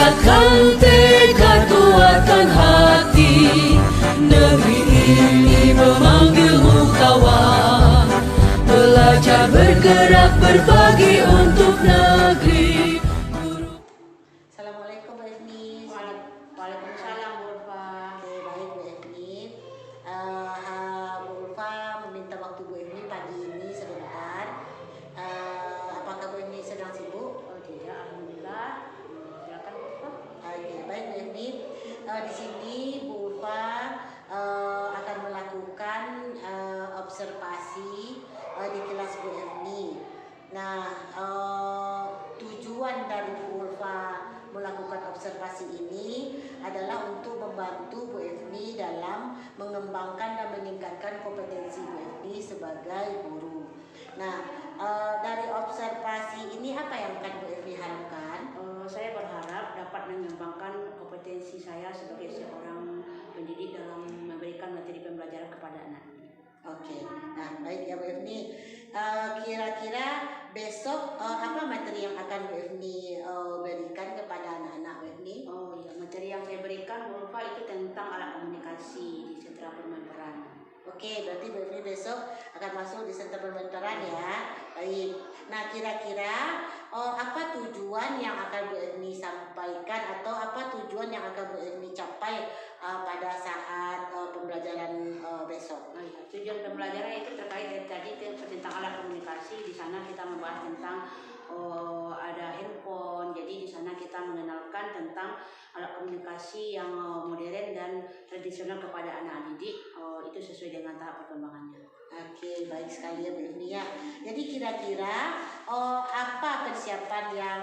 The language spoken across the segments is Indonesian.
tingkatkan tekad kuatkan hati. Negeri ini memanggilmu kawan, belajar bergerak berbagi untuk negeri. Assalamualaikum Bu Efni. Waalaikumsalam Bu Ulfa. Oke, baik Bu Efni. Bu Ulfa meminta waktu Bu Efni pagi ini sebentar. Apakah Bu Efni sedang sibuk? Oh tidak, alhamdulillah. Silakan Bu Ulfa. Oke, baik Bu Efni. Di sini Bu Ulfa akan melakukan observasi di kelas Bu Efni. Nah, tujuan dari Bu Ulfa melakukan observasi ini adalah untuk membantu Bu Efni dalam mengembangkan dan meningkatkan kompetensi Bu Efni sebagai guru. Nah, dari observasi ini apa yang akan Bu Efni harapkan? Saya berharap dapat mengembangkan kompetensi saya sebagai seorang pendidik dalam memberikan materi pembelajaran kepada anak. Oke, nah baik ya Bu Efni. Kira-kira besok apa materi yang akan Bu Efni berikan kepada anak-anak Bu Efni? Oh iya, materi yang saya berikan Bu Ulfa itu tentang alat komunikasi di sentra permenteran. Oke, berarti Bu Efni besok akan masuk di sentra permenteran ya. Baik. Nah, kira-kira apa tujuan yang akan Bu Efni sampaikan atau apa tujuan yang akan Bu Efni capai pada saat pembelajaran besok? Oh iya, tujuan pembelajaran itu terkait dari tadi tentang alat komunikasi. Di sana kita membahas tentang ada handphone. Jadi di sana kita mengenalkan tentang alat komunikasi yang modern dan tradisional kepada anak didik. Itu sesuai dengan tahap perkembangannya. Oke, baik sekali ya Bu Efni ya. Jadi kira-kira apa persiapan yang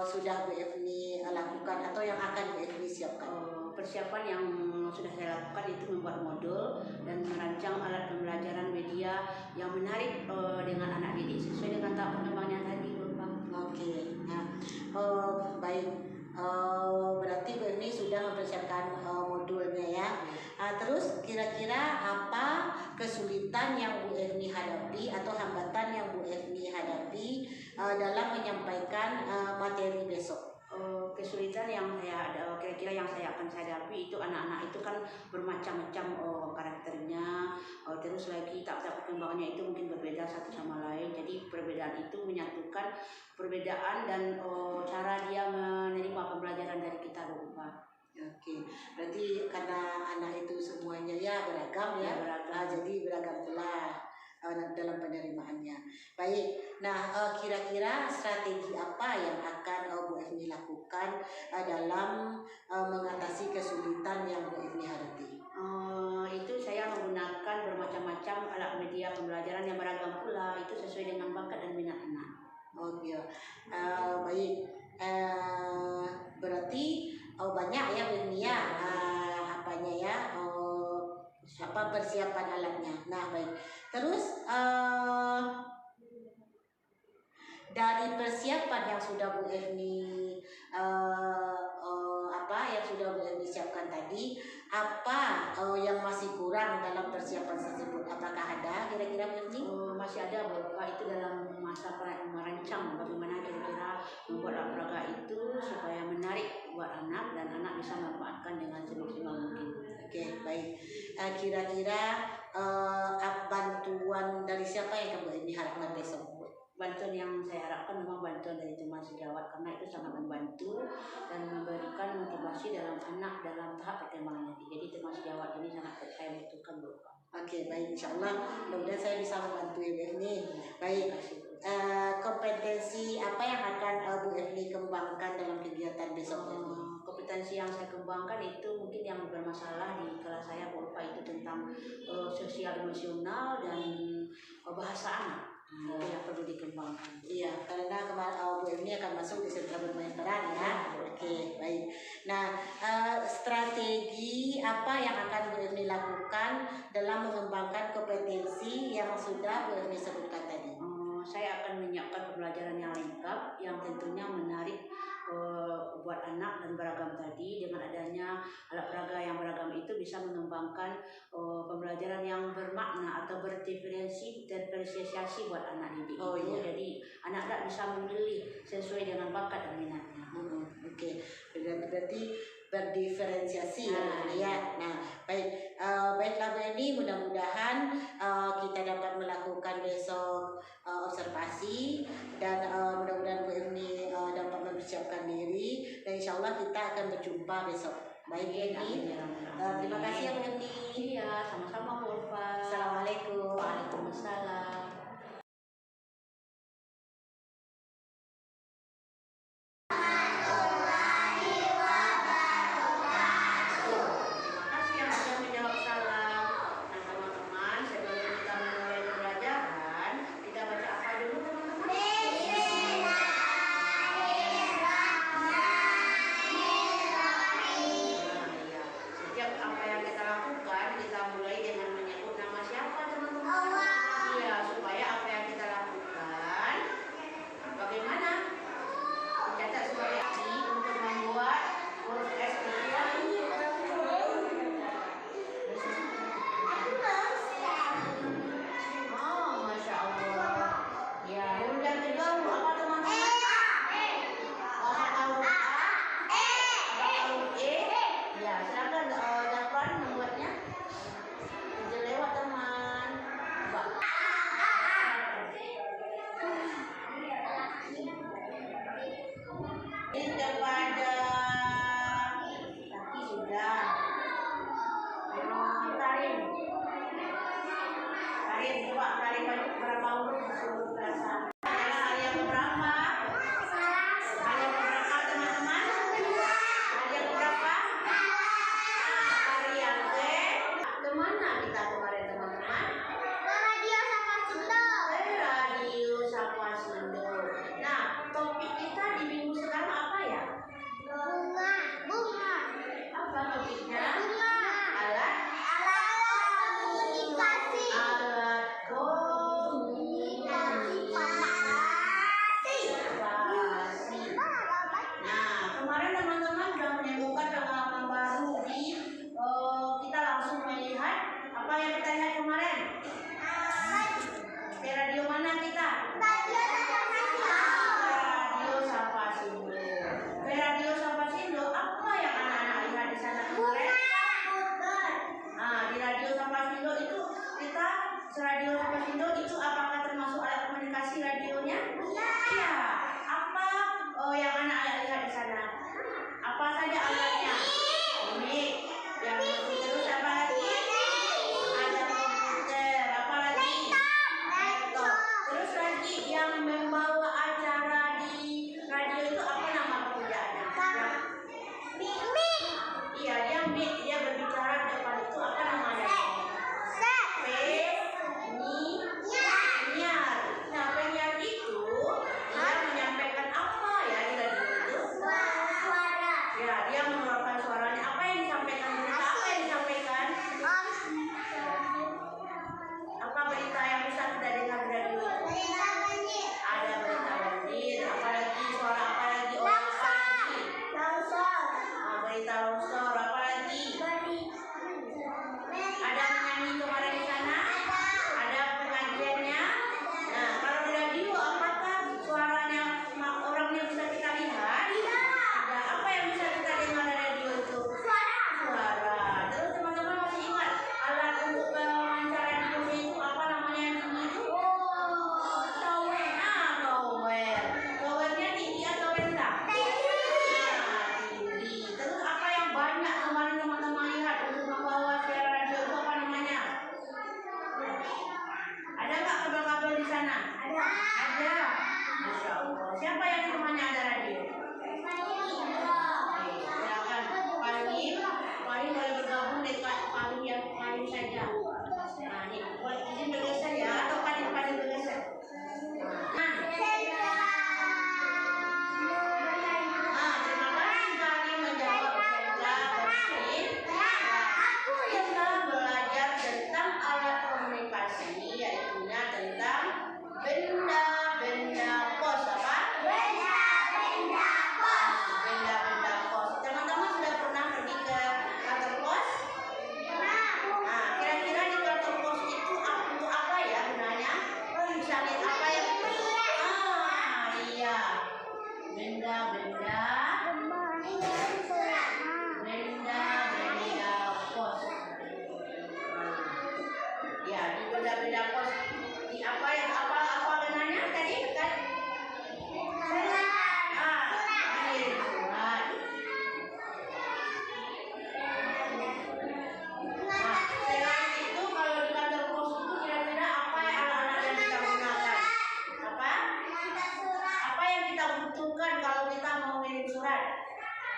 sudah Bu Efni lakukan atau yang akan Bu Efni siapkan? Persiapan yang sudah saya lakukan itu membuat modul dan merancang alat pembelajaran media yang menarik dengan anak didik sesuai dengan tahap perkembangannya tadi, Bapak. Oke, nah baik. Berarti Bu Efni sudah mempersiapkan modulnya ya. Terus kira-kira apa kesulitan yang Bu Efni hadapi atau hambatan yang Bu Efni hadapi dalam menyampaikan materi besok? Kesulitan yang saya ada, kira-kira yang saya akan hadapi itu anak-anak itu kan bermacam-macam karakternya, terus lagi tahap perkembangannya itu mungkin berbeda satu sama lain. Jadi perbedaan itu menyatukan perbedaan dan cara dia menerima pembelajaran dari kita, Bapak. Oke, berarti karena anak itu semuanya ya beragam ya, beragam. jadi beragam pula dalam penerimaannya. Baik, nah kira-kira strategi apa yang akan Bu Efni lakukan dalam mengatasi kesulitan yang Bu Efni hadapi? Itu saya menggunakan bermacam-macam alat media pembelajaran yang beragam pula, itu sesuai dengan bakat dan minat anak. Oh iya, baik. Berarti banyak ya Bu Efni ya, apanya ya, apa persiapan alatnya. Nah baik. Terus dari persiapan yang sudah Bu Efni yang sudah Bu Efni siapkan tadi, apa yang masih kurang dalam persiapan tersebut? Apakah ada kira-kira Bu Efni? Masih ada Bapak, itu dalam masa merancang bagaimana kira-kira membuat olahraga itu supaya menarik buat anak dan anak bisa memanfaatkan dengan semaksimal mungkin. Oke, baik. Kira-kira bantuan dari siapa yang Bu Efni harapkan besok? Bantuan yang saya harapkan memang bantuan dari teman sejawat, karena itu sangat membantu dan memberikan motivasi dalam anak dalam tahap perkembangannya. Jadi teman sejawat ini sangat saya butuhkan, Bu. Oke, baik, insya Allah mudah-mudahan saya bisa membantu Ibu Efni. Baik, kompetensi apa yang akan Bu Efni kembangkan dalam kegiatan besok ini? Kompetensi yang saya kembangkan itu mungkin yang bermasalah di kelas saya, Bu, itu tentang sosial emosional dan bahasa anak. Itu yang perlu dikembangkan. Iya, karena Bu Efni akan masuk di sentra permenteran ya. Oke, baik. Nah, strategi apa yang akan Bu Efni lakukan dalam mengembangkan kompetensi yang sudah Bu Efni sebutkan tadi? Saya akan menyiapkan pembelajaran yang lengkap yang tentunya menarik buat anak dan beragam tadi. Dengan adanya alat peraga yang beragam itu bisa mengembangkan pembelajaran yang bermakna atau berdiferensiasi buat anak didik. Jadi anak-anak bisa memilih sesuai dengan bakat dan minatnya. Oke, berarti berarti berdiferensiasi ya. Nah, baiklah Bu Eni, mudah-mudahan kita dapat melakukan besok observasi dan mudah-mudahan Bu Eni dapat mempersiapkan diri dan insya Allah kita akan berjumpa besok. Baik Bu Eni, terima kasih ya Bu Eni. Iya, sama-sama Bu Ulfa. Assalamualaikum. Waalaikumsalam. Terus apa yang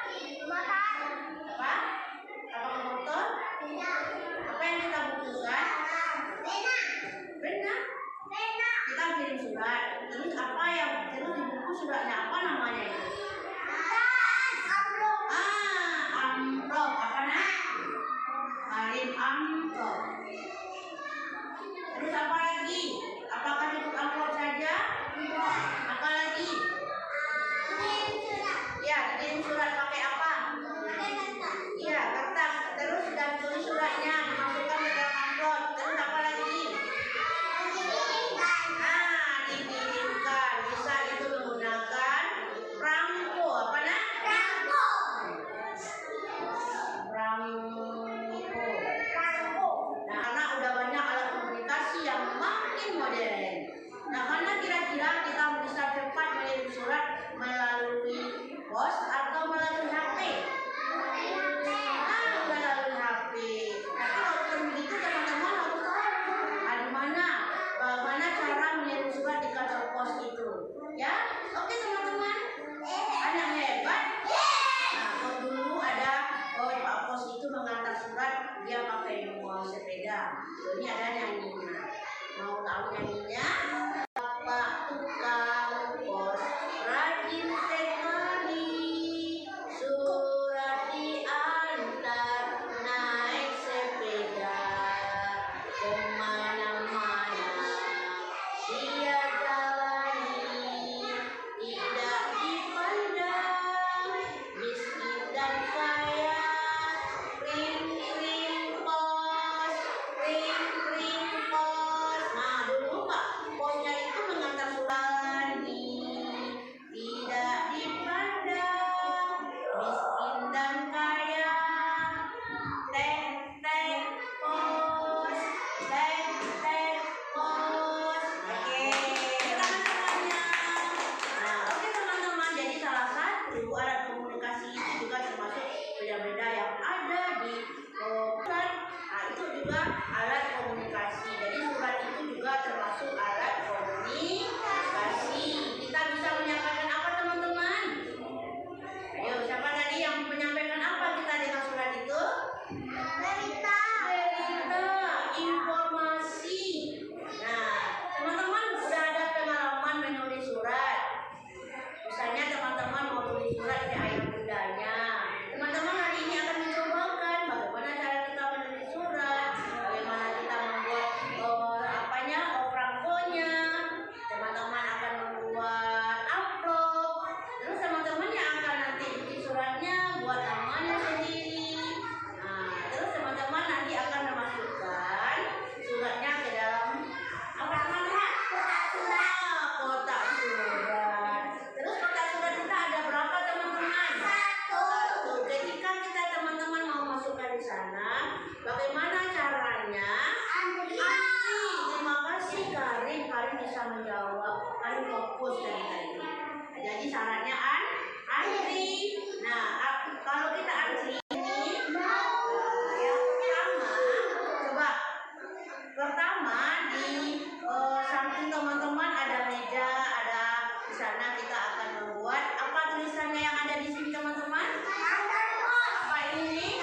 Apa? Apakah motor? Apa yang kita butuhkan? Pena. Kita kirim surat. Terus apa yang terus di buku suratnya apa namanya itu? Amplop. Apa nak? Kirim amplop. Terus apa lagi? Apakah cukup amplop saja? Apa lagi? Ya, kirim surat pakai apa? Iya, kertas. Terus dan tulis suratnya dimasukkan ke dalam amplop. Terus apa lagi? Dikirimkan. Bisa itu menggunakan perangko. Apa nak? Perangko. Nah, karena udah banyak alat komunikasi yang makin modern. Nah, mana kira-kira kita bisa cepat mengirim surat melalui pos atau melalui HP? Melalui HP. Tapi walaupun begitu teman-teman harus tahu bagaimana cara mengirim surat di kantor pos itu. Ya, oke teman-teman. Ada yang hebat? Nah, kalau dulu ada Pak Pos itu mengantar surat dia pakai sepeda. Ini ada nyanyinya. Mau tahu nyanyinya? Bapak tukang pos rajin sekali, surat diantar naik sepeda kemana-mana dia jalani, tidak dipandang miskin dan kaya. Ring pos. Nah, dulu Pak posnya itu mengantar surat tidak dipandang miskin dan kaya. Tek pos. Oke, tangan semuanya. Nah, oke teman-teman, jadi salah satu alat komunikasi itu juga termasuk benda-benda yang ada di surat. Nah, itu juga alat komunikasi. Jadi surat itu juga termasuk alat komunikasi. Kita bisa menyampaikan apa teman-teman? Ayo, siapa tadi yang menyampaikan apa kita dengan surat itu? Berita, informasi. Nah, teman-teman udah ada pengalaman menulis surat. Misalnya teman-teman mau tulis surat di ayah bundanya. Teman-teman hari ini akan mencobakan bagaimana cara kita menulis surat, bagaimana kita membuat perangkonya. Teman-teman akan membuat amplop. Terus teman-teman yang akan nanti bikin suratnya buat namanya sendiri. Nah, terus teman-teman nanti akan memasukkan suratnya ke dalam kotak surat. Terus kotak surat kita ada berapa teman-teman? Satu. Ketika kita teman-teman mau masukkan di sana, bagaimana caranya? Antri. Terima kasih Karin bisa menjawab. Karin fokus dari tadi. Jadi syaratnya antri. Nah, kalau kita antri ini, yang pertama di samping teman-teman ada meja, ada di sana kita akan membuat apa tulisannya yang ada di sini teman-teman? Apa ini?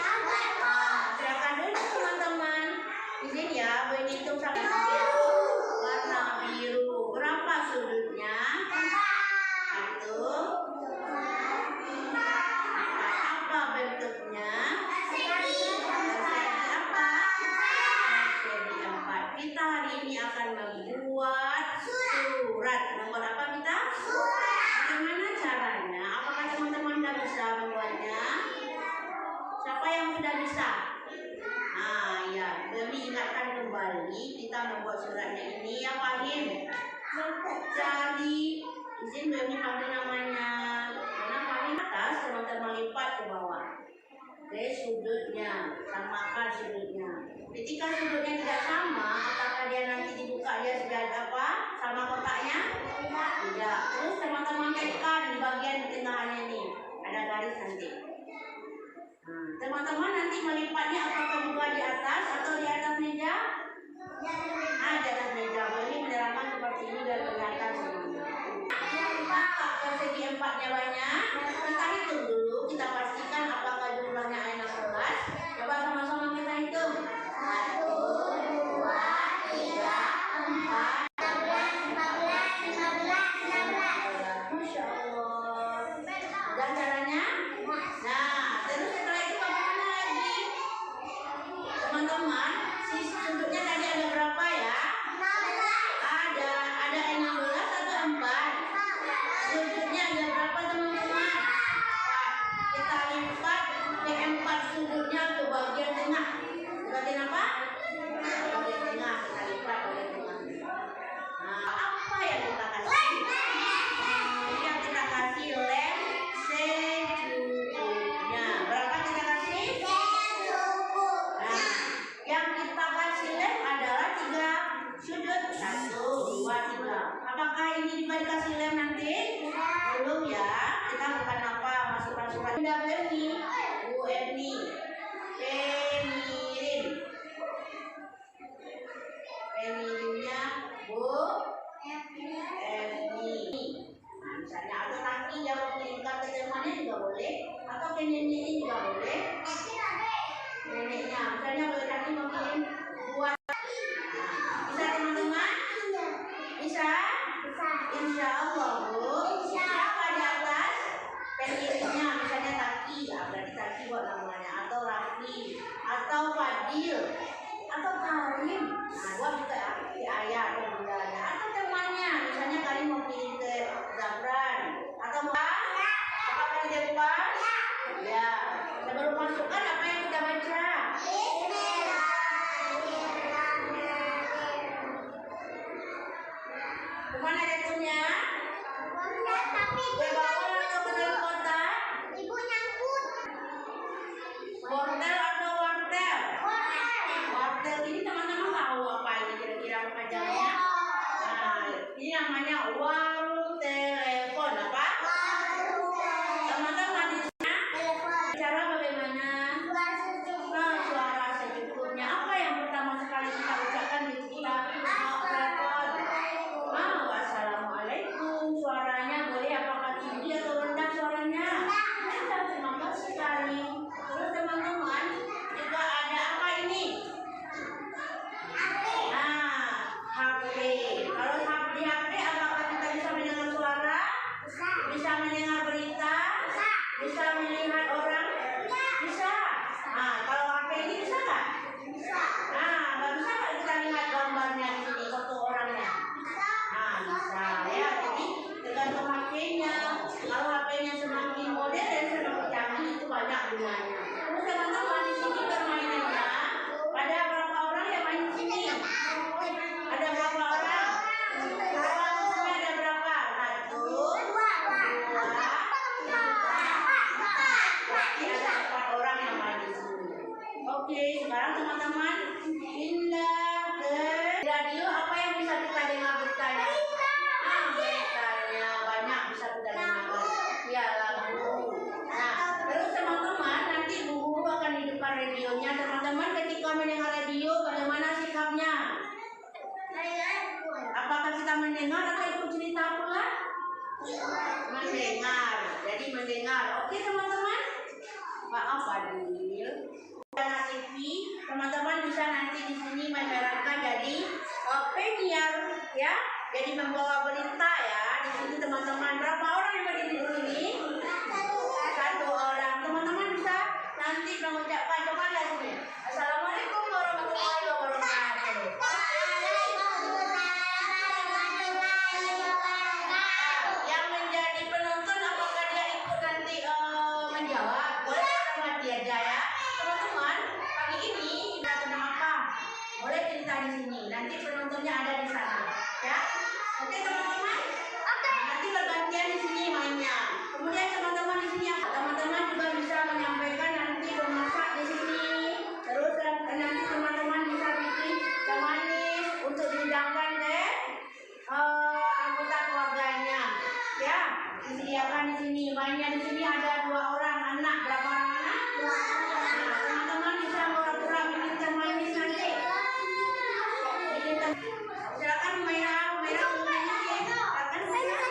Silakan dulu teman-teman. Di sini ya, berhitung sampai biru, warna biru. Berapa sudutnya? Satu. Apa bentuknya? Kita hari ini akan membuat surat. Membuat apa kita? Bagaimana caranya? Apakah teman-teman sudah bisa membuatnya? Siapa yang sudah bisa? Ya, demi ingatkan kembali kita membuat suratnya ini ya Fahim. Jadi izin Bemi panggil namanya. Karena Fahim atas, teman-teman lipat ke bawah. Oke, sudutnya, samakan sudutnya. Ketika sudutnya tidak sama, apakah dia nanti dibuka dia sudah ada apa? Sama kotaknya? Tidak. Terus teman-teman tekan di bagian tengahnya ini. Ada garis nanti. Teman-teman nanti melipatnya apakah buka di atas atau di atas meja? Di atas meja. Ini menerangkan seperti ini dan kelihatan semuanya. Persegi empatnya banyak. Kita hitung dulu, kita pasti lipat sudutnya ke bagian tengah. Bagian apa? Bagian tengah. Kita lipat bagian tengah. Nah, apa yang kita kasih? Yang kita kasih lem secukupnya. Berapa kita kasih? Nah, yang kita kasih lem adalah 3 sudut. 1, 2, 3. Apakah ini juga dikasih lem nanti? Belum ya. Kita bukan apa masuk-masuk. Bunda Berni, Bu Erni, Pemirinnya Bu Erni. Nah, misalnya atau nanti jawab meningkat ke temannya juga boleh, atau ke neneknya juga boleh. Neneknya, misalnya boleh nanti mungkin buat. Bisa teman-teman? Bisa? Insya Allah Bu. Siapa di atas? Pengirimnya, misalnya Taki, berarti Taki buat namanya, atau Raffi, atau Fadil, atau Karim. Nah, buat juga di ayah atau bundanya, atau temannya, misalnya Karim mau kirim ke Zafran, atau apakah di depan? Ya. Sebelum masukkan apa yang kita baca? Kemana jatuhnya? Ke bawah atau ke dalam kotak? Wortel atau wortel? Wortel ini teman-teman tahu apa ini kira-kira kepanjangannya? Nah, ini namanya warung telepon. Apa? Teman-teman di sana cara bagaimana? Nah, suara secukupnya. Apa yang pertama sekali kita ucapkan di kita telepon? Assalamualaikum. Suaranya boleh apakah tinggi atau rendah suaranya? Terima kasih sekali. Terus teman-teman juga ada apa ini? Nah, HP. Kalau di HP apakah kita bisa mendengar suara? Bisa mendengar berita? Bisa melihat orang? Bisa. Nah, kalau HP ini bisa nggak? Nah, nggak bisa nggak kita lihat gambarnya di sini, foto orangnya? Nah, bisa ya. Jadi tergantung HP-nya. Kalau HP-nya semakin modern, semakin canggih, itu banyak gunanya. Terus teman-teman di sini permainannya, ada berapa orang yang main di sini? Ada berapa orang? Orang semua ada berapa? 1, 2, 3. Berarti ada 4 orang yang main di sini. Oke, sekarang teman-teman pindah ke radio. Apa yang bisa kita dengar beritanya? Beritanya banyak bisa kita dengar. Ya, lagu. Nah, terus teman-teman nanti Bu Guru akan di depan radionya. Teman-teman ketika mendengar radio bagaimana sikapnya? Apakah kita mendengar atau ikut cerita pula? Mendengar. Jadi mendengar. Oke teman-teman. Maaf Fadil. Karena TV, teman-teman bisa nanti di sini menyarankan jadi penyiar ya. Jadi membawa berita ya. Di sini teman-teman berapa orang yang berdiri di sini? 1 orang. Teman-teman bisa nanti mengucapkan coba lihat sini. Assalamualaikum warahmatullahi wabarakatuh. Yang menjadi penonton apakah dia ikut nanti menjawab? Boleh sama dia aja ya. Teman-teman, pagi ini kita tentang apa? Boleh cerita di sini. Nanti penontonnya ada di sana. Ya. Oke teman-teman. Nanti bergantian di sini mainnya. Kemudian teman-teman di sini, teman-teman juga bisa menyampaikan nanti memasak di sini. Terus nanti teman-teman bisa bikin teh manis untuk dihidangkan ke anggota keluarganya. Ya, disediakan di sini. Mainnya di sini ada 2 orang anak. Berapa orang anak? 2 orang. Nah, teman-teman bisa pura-pura bikin teh manis nanti. Bikin teh. Silakan merah. Silakan merah. Silakan merah.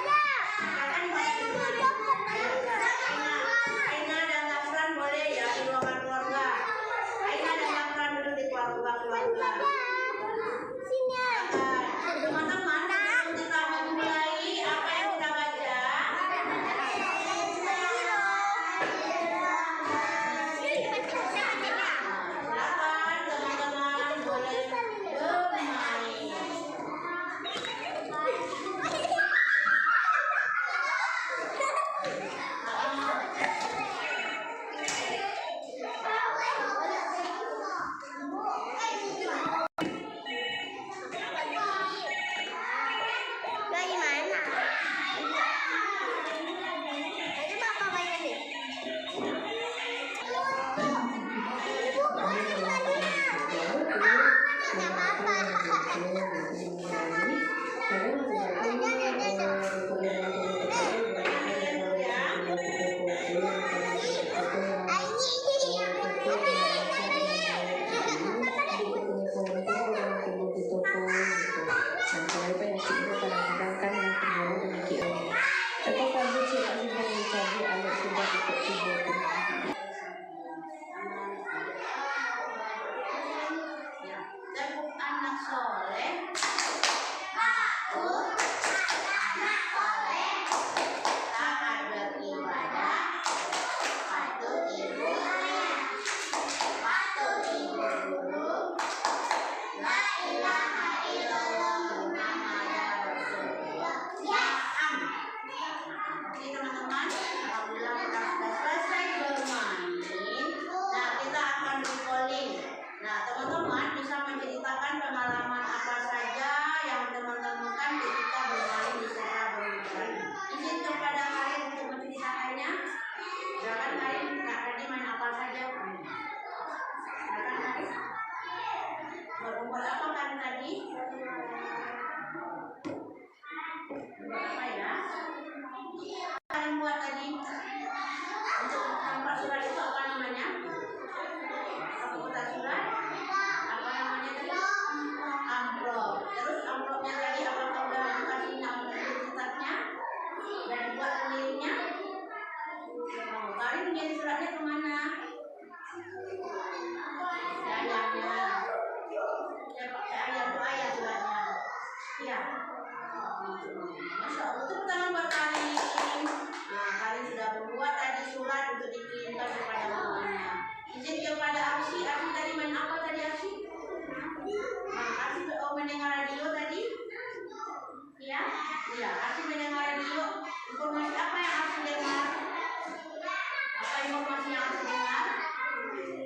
yang terdengar?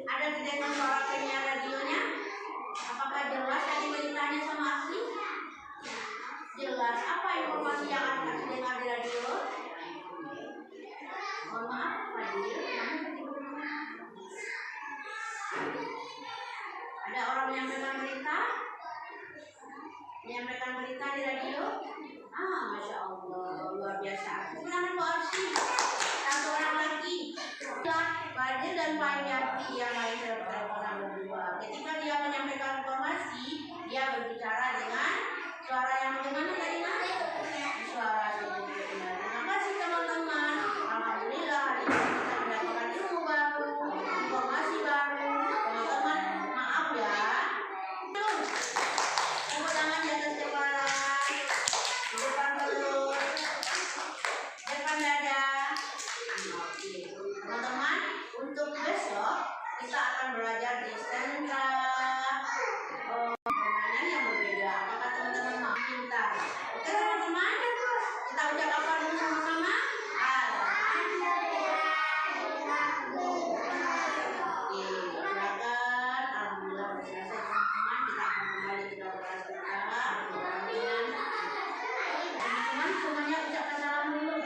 Ada terdengar suara penyiar radionya? Apakah jelas tadi beritanya sama Asli? Jelas. Apa informasi yang akan terdengar di radio? Mohon maaf, Fadil. Ada orang menyampaikan berita? Menyampaikan berita di radio? Masya Allah, luar biasa. Kenapa Bu Arsi? Satu orang lagi. Fadil dan Pak Yati yang lain teleponan berdua. Ketika dia menyampaikan informasi, dia berbicara dengan suara yang bagaimana tadi Nak? Suara yang benar. Terima kasih teman-teman. Alhamdulillah hari ini kita mendapatkan ilmu baru, informasi baru. Teman-teman, maaf ya. Tepuk tangan di atas kepala, di depan perut, depan dada. Oke, teman-teman, untuk besok kita akan belajar di sentra permainan yang berbeda. Apakah teman-teman mau pintar? Oke teman-teman, kita ucapkan dulu sama-sama. Oke, silakan. Alhamdulillah sudah selesai teman-teman. Kita akan kembali ke kelas kita. Teman-teman semuanya ucapkan salam dulu.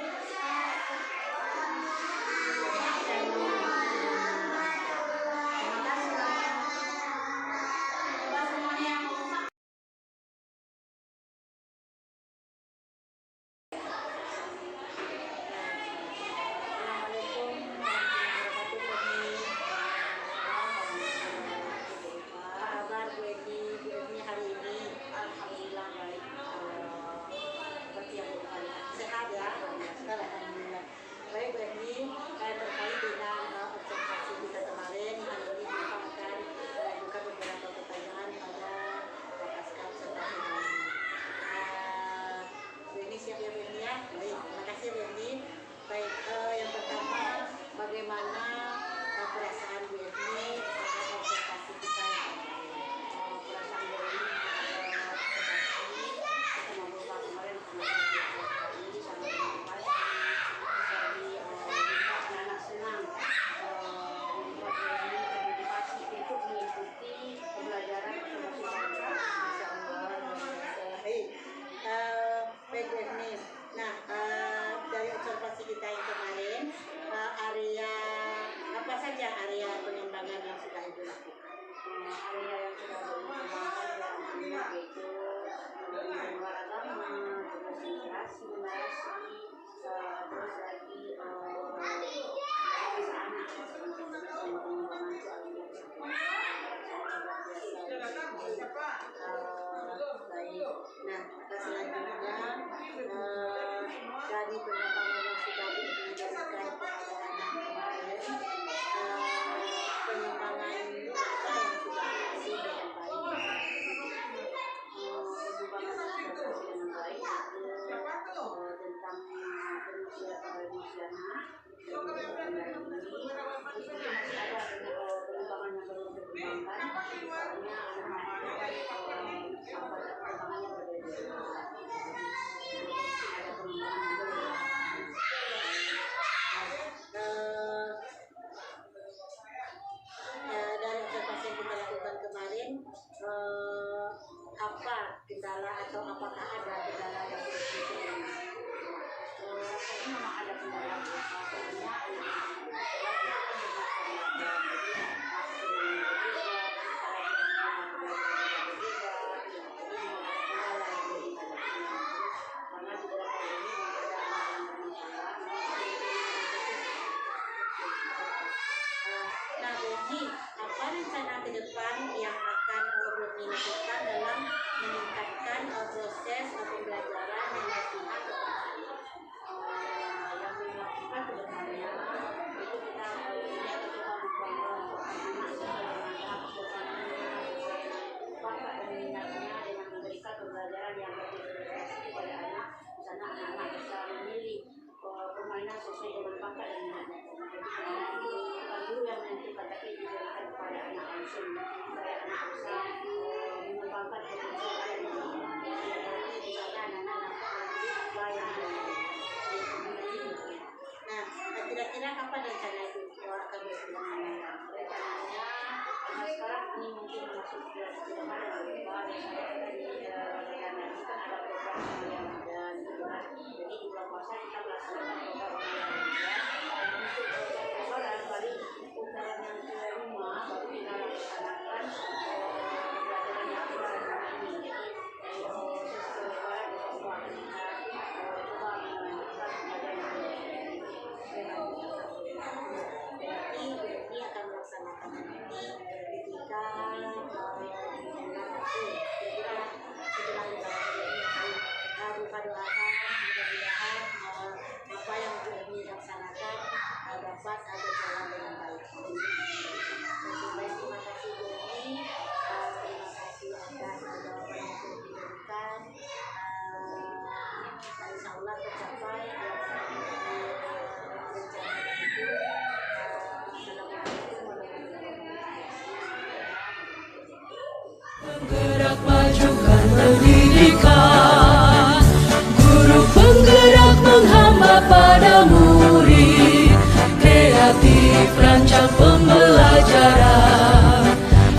Dari observasi kita yang kemarin, apa saja area pengembangan yang sudah Ibu lakukan? Area yang sudah dikembangkan yaitu luar agama, terus literasi, terus lagi selanjutnya dari pengembangan yang sudah diberikan kepada anak kemarin, pengembangan apa yang sudah berhasil dengan baik, pengembangan yang sudah berhasil dengan baik tentang manusia anak, terus masih ada pengembangan yang belum dikembangkan, misalnya anak-anak pengembangannya berbeda. Dari observasi yang kita lakukan kemarin, apa kendala atau apakah ada kendala yang berikutnya? Memang ada kendala, apa rencana ke depan yang akan dilakukan dalam meningkatkan proses pembelajaran yang berpihak kepada anak? Yang dilakukan ke depannya itu kita coba membangun anak bakat dan minatnya dengan memberikan pembelajaran yang berkonsentrasi kepada anak. Misalnya anak-anak bisa memilih permainan sesuai dengan bakat dan minatnya. Jadi bukan guru yang menentukan, tapi diberikan kepada anak langsung supaya anak bisa mengembangkan potensi yang ada di dalamnya. Misalnya ini mungkin masuk ke karena ini kan ada program Ramadan gitu kan. Jadi di bulan puasa kita melaksanakan program Ramadan. Untuk lebaran paling putaran yang ke rumah baru kita laksanakan pelajaran yang Al-Quran ini. Jadi sesudah lebaran besok kita coba melanjutkan pelajaran ini akan melaksanakan nanti ketika bulan April, kira-kira setelah lebaran ini akan buka doakan mudah-mudahan apa yang dilaksanakan dapat berjalan dengan baik. Terima kasih Joni, terima kasih atas jawaban yang sudah diberikan. Insya Allah tercapai rencana itu. Penggerak majukan pendidikan, guru penggerak menghamba pada murid, kreatif rancang pembelajaran,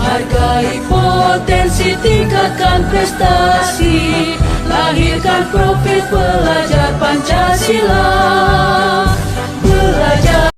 hargai potensi tingkatkan prestasi, lahirkan profil pelajar Pancasila.